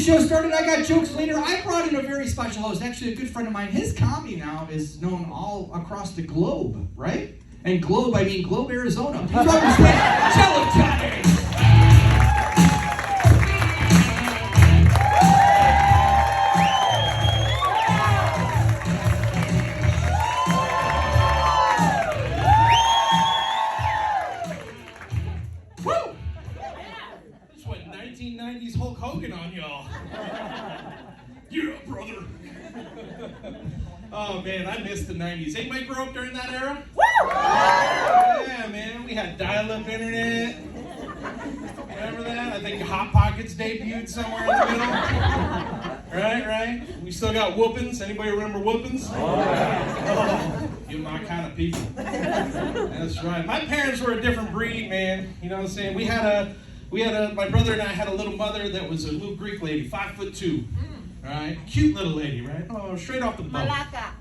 Show started. I got jokes later. I brought in a very special host, actually a good friend of mine. His comedy now is known all across the globe, right? And globe, I mean Globe, Arizona. Please understand, Jello Johnny. Woo! This went 1990s Hulk Hogan on y'all. Yeah, brother. Oh man, I missed the 90s. Anybody grow up during that era? Woo! Yeah, man, we had dial-up internet. Remember that? I think Hot Pockets debuted somewhere in the middle. Right? We still got whoopins. Anybody remember whoopins? Oh, you're my kind of people. That's right. My parents were a different breed, man. You know what I'm saying? My brother and I had a little mother that was a little Greek lady, 5'2". Right? Cute little lady, right? Oh, straight off the boat. Malaka.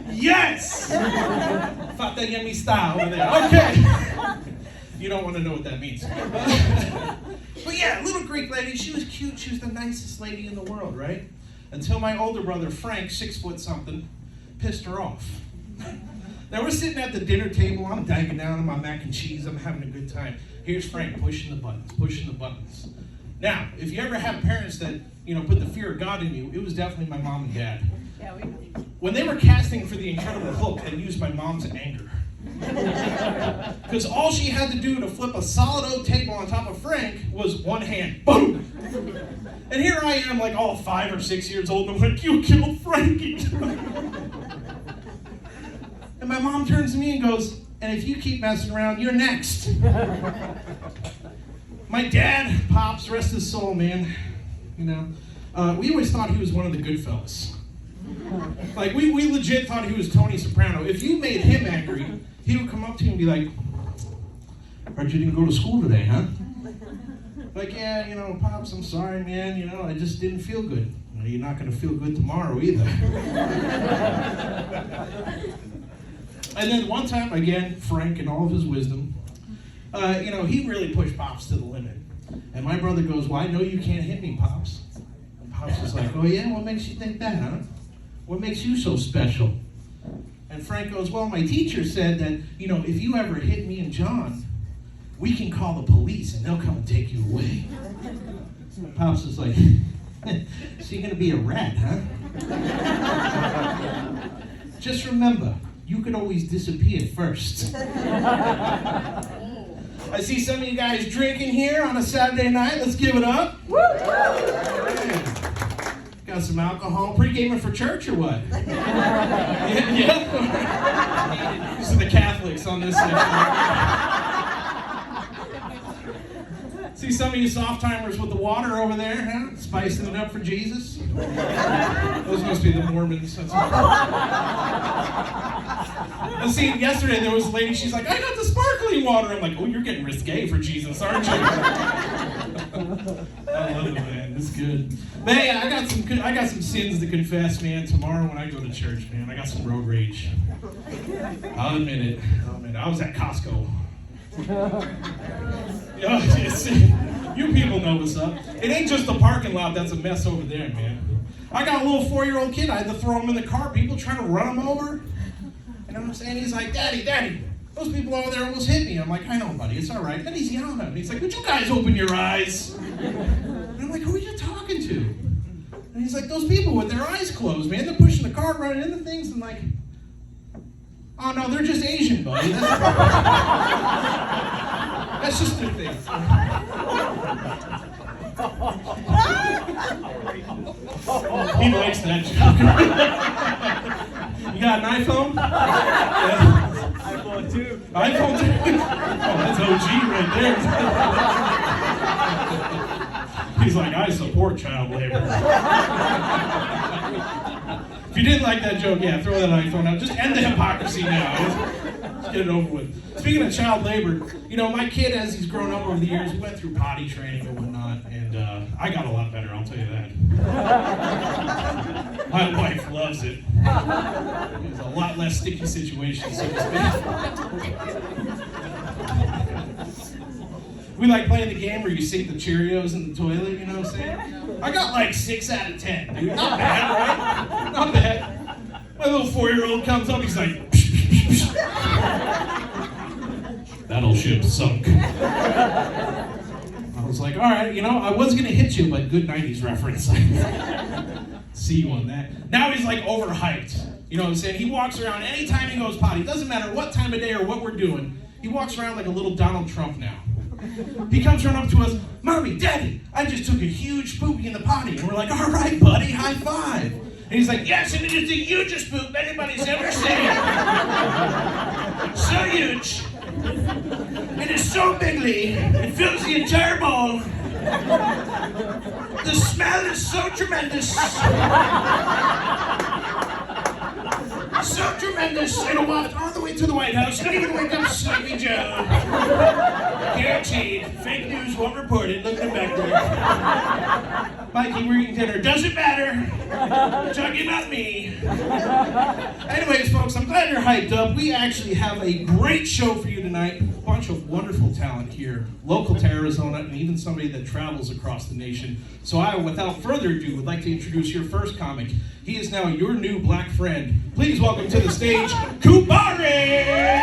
Yes! Fata yummy style over there. Okay. You don't want to know what that means. But yeah, little Greek lady, she was cute. She was the nicest lady in the world, right? Until my older brother, Frank, 6 foot something, pissed her off. Now we're sitting at the dinner table. I'm diving down on my mac and cheese. I'm having a good time. Here's Frank pushing the buttons. Now, if you ever have parents that, put the fear of God in you, it was definitely my mom and dad. Yeah, when they were casting for the Incredible Hulk, they used my mom's anger. Because all she had to do to flip a solid oak table on top of Frank was one hand. Boom! And here I am, like all 5 or 6 years old, and I'm like, you killed Frankie! And my mom turns to me and goes, and if you keep messing around, you're next. My dad, Pops, rest his soul, man. We always thought he was one of the good fellas. Like, we legit thought he was Tony Soprano. If you made him angry, he would come up to you and be like, heard you didn't go to school today, huh? Like, yeah, Pops, I'm sorry, man. I just didn't feel good. You're not going to feel good tomorrow either. And then one time, again, Frank, in all of his wisdom, he really pushed Pops to the limit. And my brother goes, well, I know you can't hit me, Pops. And Pops was like, oh yeah, what makes you think that, huh? What makes you so special? And Frank goes, well, my teacher said that, if you ever hit me and John, we can call the police and they'll come and take you away. And Pops was like, so you're gonna be a rat, huh? Just remember, you could always disappear first. I see some of you guys drinking here on a Saturday night. Let's give it up. Woo! Yeah. Got some alcohol. Pre-gaming for church or what? Yeah. These are the Catholics on this side. See some of you soft-timers with the water over there, huh? Spicing it up for Jesus. Those must be the Mormons. That's and see, yesterday there was a lady, she's like, I got the sparkling water. I'm like, oh, you're getting risque for Jesus, aren't you? I love it, man. It's good. But hey, I got some sins to confess, man. Tomorrow when I go to church, man, I got some road rage. I'll admit it. I was at Costco. You people know what's up. It ain't just the parking lot that's a mess over there, man. I got a little 4-year-old kid. I had to throw him in the car. People trying to run him over. You know what I'm saying? He's like, Daddy, those people over there almost hit me. I'm like, I know, buddy. It's all right. Then he's yelling at me. He's like, would you guys open your eyes? And I'm like, who are you talking to? And he's like, those people with their eyes closed, man. They're pushing the car, running into things. I'm like, oh, no, they're just Asian, buddy. That's just their thing. He likes that joke. You got an iPhone? Yeah. iPhone 2. iPhone 2? Oh, that's OG right there. He's like, I support child labor. If you didn't like that joke, yeah, throw that iPhone out. Just end the hypocrisy now. Let's get it over with. Speaking of child labor, my kid, as he's grown up over the years, we went through potty training and whatnot, and I got a lot better, I'll tell you that. My wife loves it. There's a lot less sticky situations, so to speak. We like playing the game where you sink the Cheerios in the toilet, you know what I'm saying? I got like 6 out of 10, dude. Not bad, right? Not bad. My little 4-year-old comes up, he's like, battleship sunk. I was like, all right, you know, I was gonna hit you, but good 90s reference. See you on that. Now he's like overhyped. You know what I'm saying? He walks around anytime he goes potty. Doesn't matter what time of day or what we're doing. He walks around like a little Donald Trump now. He comes running up to us, Mommy, Daddy, I just took a huge poopy in the potty. And we're like, all right, buddy, high five. And he's like, yes, and it is the hugest poop anybody's ever seen. So huge. It is so bigly, it fills the entire bowl. The smell is so tremendous. So tremendous, it'll waft all the way to the White House. Don't even wake up Sleepy Joe. Guaranteed. Fake news won't report it. Look at him back there. Mikey, we're eating dinner. Doesn't matter. We're talking about me. Anyways, folks, I'm glad you're hyped up. We actually have a great show for you tonight. A bunch of wonderful talent here, local to Arizona, and even somebody that travels across the nation. So I, without further ado, would like to introduce your first comic. He is now your new black friend. Please welcome to the stage, Kubari!